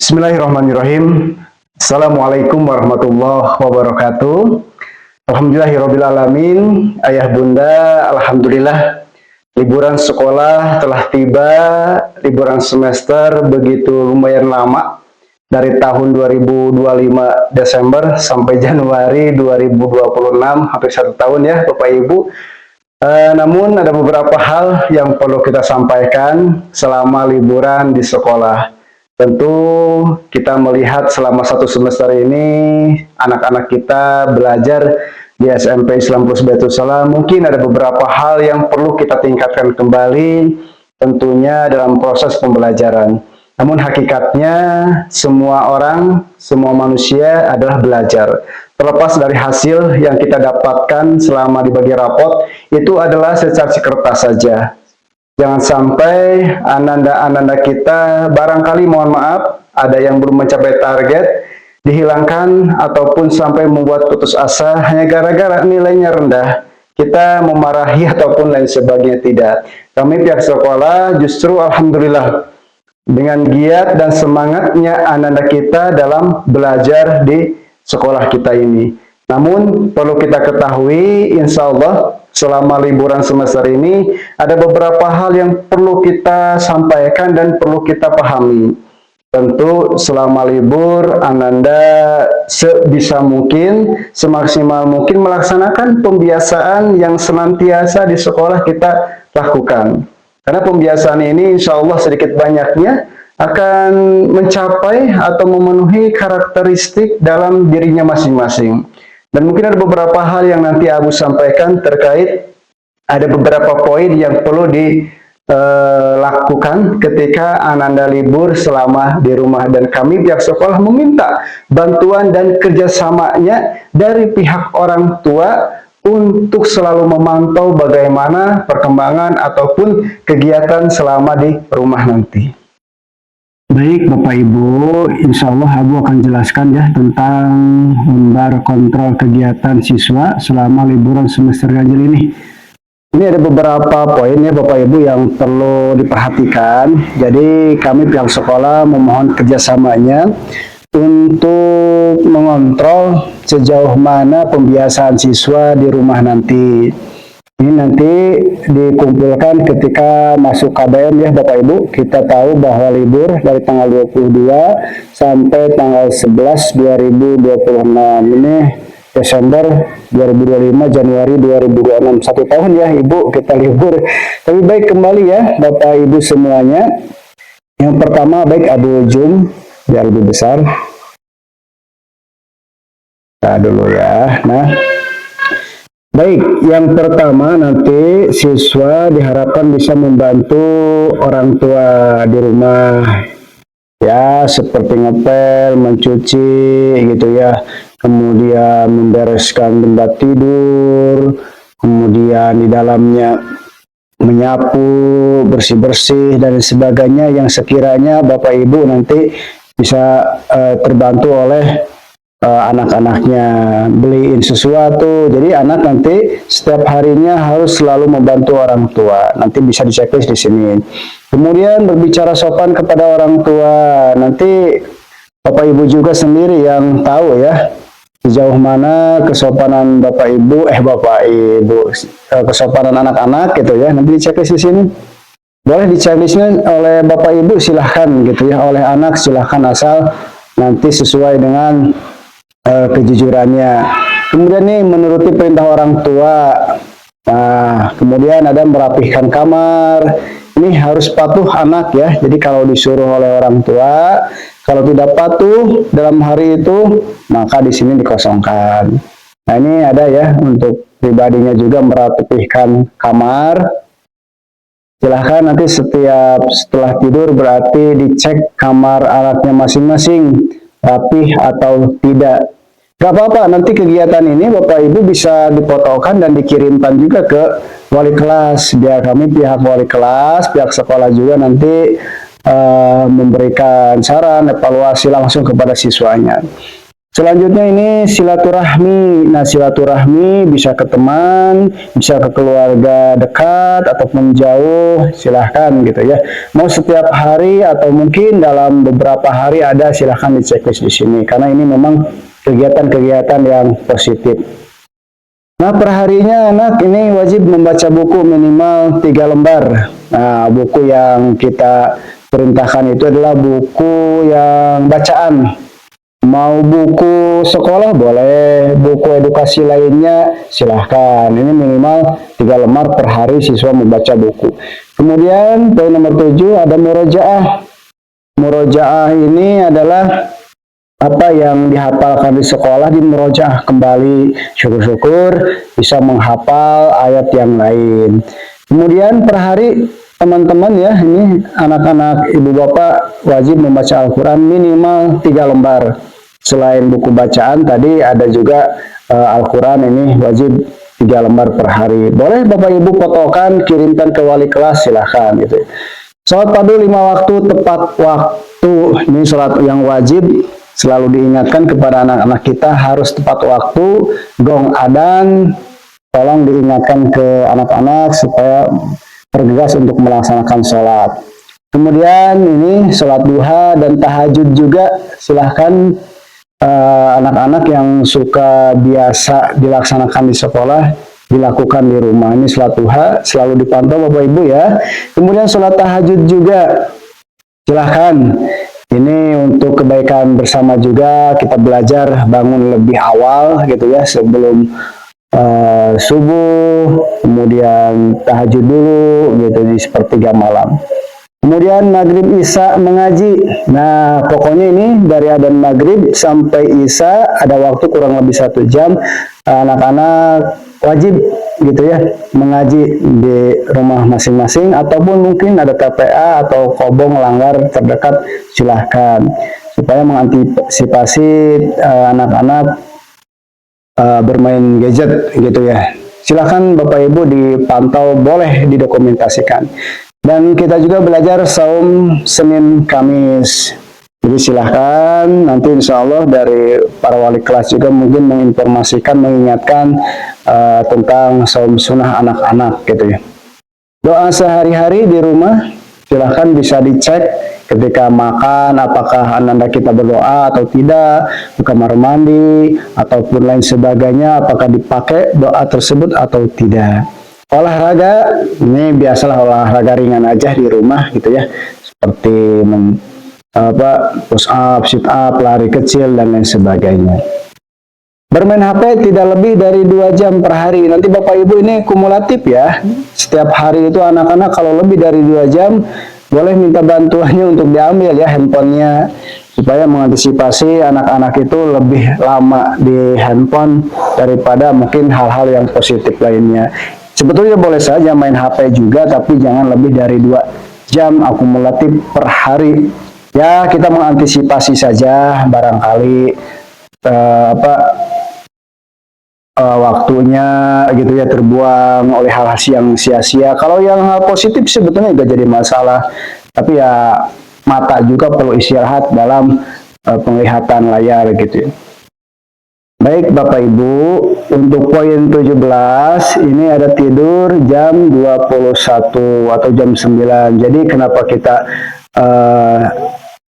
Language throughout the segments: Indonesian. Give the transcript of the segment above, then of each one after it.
Bismillahirrahmanirrahim. Assalamualaikum warahmatullahi wabarakatuh. Alhamdulillahirrabbilalamin. Ayah bunda, alhamdulillah liburan sekolah telah tiba. Liburan semester begitu lumayan lama, dari tahun 2025 Desember sampai Januari 2026, hampir 1 tahun ya Bapak Ibu. Namun ada beberapa hal yang perlu kita sampaikan selama liburan di sekolah. Tentu kita melihat selama 1 semester ini anak-anak kita belajar di SMP Islam Plus Baitul Salam. Mungkin ada beberapa hal yang perlu kita tingkatkan kembali tentunya dalam proses pembelajaran. Namun hakikatnya semua orang, semua manusia adalah belajar. Terlepas dari hasil yang kita dapatkan selama dibagi rapot, itu adalah secaci kertas saja. Jangan sampai ananda-ananda kita barangkali mohon maaf ada yang belum mencapai target dihilangkan ataupun sampai membuat putus asa hanya gara-gara nilainya rendah. Kita memarahi ataupun lain sebagainya, tidak. Kami pihak sekolah justru alhamdulillah dengan giat dan semangatnya ananda kita dalam belajar di sekolah kita ini. Namun perlu kita ketahui, insya Allah selama liburan semester ini ada beberapa hal yang perlu kita sampaikan dan perlu kita pahami. Tentu selama libur ananda sebisa mungkin, semaksimal mungkin melaksanakan pembiasaan yang senantiasa di sekolah kita lakukan. Karena pembiasaan ini insya Allah sedikit banyaknya akan mencapai atau memenuhi karakteristik dalam dirinya masing-masing. Dan mungkin ada beberapa hal yang nanti Abu sampaikan terkait ada beberapa poin yang perlu dilakukan ketika ananda libur selama di rumah. Dan kami pihak sekolah meminta bantuan dan kerjasamanya dari pihak orang tua untuk selalu memantau bagaimana perkembangan ataupun kegiatan selama di rumah nanti. Baik Bapak Ibu, insya Allah Abu akan jelaskan ya tentang lembar kontrol kegiatan siswa selama liburan semester ganjil ini. Ini ada beberapa poin ya Bapak Ibu yang perlu diperhatikan. Jadi kami pihak sekolah memohon kerjasamanya untuk mengontrol sejauh mana pembiasaan siswa di rumah nanti. Ini nanti dikumpulkan ketika masuk KBM ya Bapak Ibu. Kita tahu bahwa libur dari tanggal 22 sampai tanggal 11 2026. Ini Desember 2025, Januari 2026. 1 tahun ya Ibu kita libur. Tapi baik kembali ya Bapak Ibu semuanya. Yang pertama baik Abu zoom biar lebih besar. Nah dulu ya. Baik, yang pertama nanti siswa diharapkan bisa membantu orang tua di rumah. Ya, seperti ngepel, mencuci gitu ya. Kemudian membereskan tempat tidur, kemudian di dalamnya menyapu, bersih-bersih dan sebagainya yang sekiranya Bapak Ibu nanti bisa terbantu oleh anak-anaknya, beliin sesuatu. Jadi anak nanti setiap harinya harus selalu membantu orang tua. Nanti bisa diceklis di sini. Kemudian berbicara sopan kepada orang tua. Nanti Bapak Ibu juga sendiri yang tahu ya sejauh mana kesopanan Bapak Ibu, kesopanan anak-anak gitu ya. Nanti diceklis di sini. Boleh diceklisnya oleh Bapak Ibu silahkan gitu ya. Oleh anak silahkan asal nanti sesuai dengan kejujurannya. Kemudian nih menuruti perintah orang tua. Nah, kemudian ada merapihkan kamar. Ini harus patuh anak ya. Jadi kalau disuruh oleh orang tua, kalau tidak patuh dalam hari itu, maka di sini dikosongkan. Nah, ini ada ya untuk pribadinya juga merapihkan kamar. Silahkan nanti setelah tidur berarti dicek kamar anaknya masing-masing rapih atau tidak. Gak apa-apa, nanti kegiatan ini Bapak Ibu bisa difotokan dan dikirimkan juga ke wali kelas. Biar kami pihak wali kelas, pihak sekolah juga nanti memberikan saran, evaluasi langsung kepada siswanya. Selanjutnya ini silaturahmi. Nah, silaturahmi bisa ke teman, bisa ke keluarga dekat ataupun jauh, silahkan gitu ya. Mau setiap hari atau mungkin dalam beberapa hari ada, silahkan di checklist di sini karena ini memang kegiatan-kegiatan yang positif. Nah, perharinya anak ini wajib membaca buku minimal 3 lembar. Nah, buku yang kita perintahkan itu adalah buku yang bacaan. Mau buku sekolah boleh, buku edukasi lainnya silahkan. Ini minimal 3 lembar per hari siswa membaca buku. Kemudian poin nomor 7 ada murojaah. Murojaah ini adalah apa yang dihafalkan di sekolah di murojaah kembali, syukur-syukur bisa menghafal ayat yang lain. Kemudian per hari teman-teman ya, ini anak-anak ibu bapak wajib membaca Al-Quran minimal 3 lembar. Selain buku bacaan tadi ada juga Al-Quran ini wajib 3 lembar per hari. Boleh bapak ibu fotokan, kirimkan ke wali kelas, silahkan gitu. Sholat padu 5 waktu tepat waktu, ini sholat yang wajib. Selalu diingatkan kepada anak-anak kita harus tepat waktu. Gong adzan, tolong diingatkan ke anak-anak supaya bergegas untuk melaksanakan sholat. Kemudian ini sholat duha dan tahajud juga silahkan anak-anak yang suka biasa dilaksanakan di sekolah dilakukan di rumah. Ini sholat duha selalu dipantau bapak ibu ya. Kemudian sholat tahajud juga silahkan. Ini untuk kebaikan bersama juga, kita belajar bangun lebih awal gitu ya, sebelum subuh, kemudian tahajud dulu gitu di sepertiga malam. Kemudian maghrib isya mengaji. Nah, pokoknya ini dari adzan maghrib sampai isya ada waktu kurang lebih 1 jam. Anak-anak wajib gitu ya mengaji di rumah masing-masing ataupun mungkin ada TPA atau kobong langgar terdekat, silahkan supaya mengantisipasi anak-anak bermain gadget gitu ya. Silahkan bapak ibu dipantau, boleh didokumentasikan. Dan kita juga belajar saum Senin Kamis. Jadi silahkan nanti insya Allah dari para wali kelas juga mungkin menginformasikan, mengingatkan tentang saum sunnah anak-anak gitu ya. Doa sehari-hari di rumah silahkan bisa dicek ketika makan, apakah anda kita berdoa atau tidak, di kamar mandi ataupun lain sebagainya, apakah dipakai doa tersebut atau tidak. Olahraga, ini biasalah olahraga ringan aja di rumah gitu ya, seperti push up, sit up, lari kecil dan lain sebagainya. Bermain HP tidak lebih dari 2 jam per hari. Nanti bapak ibu ini kumulatif ya, setiap hari itu anak-anak kalau lebih dari 2 jam boleh minta bantuannya untuk diambil ya handphonenya, supaya mengantisipasi anak-anak itu lebih lama di handphone daripada mungkin hal-hal yang positif lainnya. Sebetulnya boleh saja main HP juga, tapi jangan lebih dari 2 jam akumulatif per hari. Ya, kita mengantisipasi saja barangkali waktunya gitu ya terbuang oleh hal-hal yang sia-sia. Kalau yang hal positif sebetulnya tidak jadi masalah, tapi ya mata juga perlu istirahat dalam penglihatan layar gitu ya. Baik Bapak Ibu, untuk poin 17 ini ada tidur jam 21 atau jam 9. Jadi kenapa kita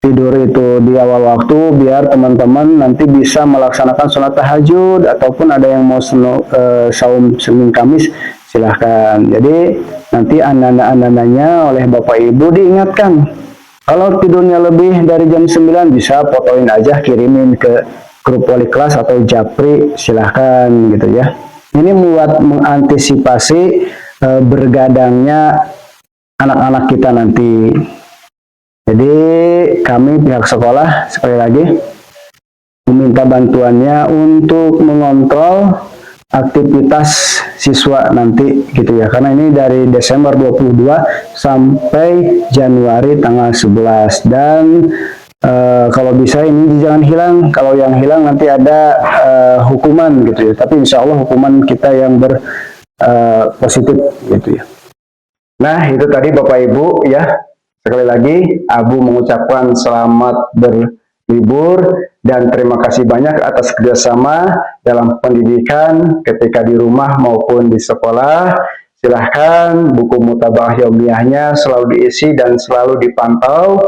tidur itu di awal waktu, biar teman-teman nanti bisa melaksanakan sholat tahajud ataupun ada yang mau saum Senin Kamis, silahkan. Jadi nanti anak-anaknya oleh Bapak Ibu diingatkan, kalau tidurnya lebih dari jam 9 bisa fotoin aja, kirimin ke grup wali kelas atau japri, silahkan gitu ya. Ini buat mengantisipasi bergadangnya anak-anak kita nanti. Jadi kami pihak sekolah sekali lagi meminta bantuannya untuk mengontrol aktivitas siswa nanti gitu ya, karena ini dari Desember 22 sampai Januari tanggal 11 dan kalau bisa ini jangan hilang. Kalau yang hilang nanti ada hukuman gitu ya. Tapi insya Allah hukuman kita yang positif gitu ya. Nah itu tadi Bapak Ibu ya. Sekali lagi Abu mengucapkan selamat libur, dan terima kasih banyak atas kerjasama dalam pendidikan ketika di rumah maupun di sekolah. Silahkan buku mutaba'ah yaumiyahnya selalu diisi dan selalu dipantau.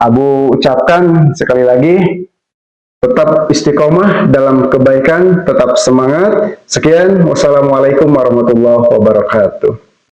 Abu ucapkan sekali lagi, tetap istiqomah dalam kebaikan, tetap semangat. Sekian, wassalamualaikum warahmatullahi wabarakatuh.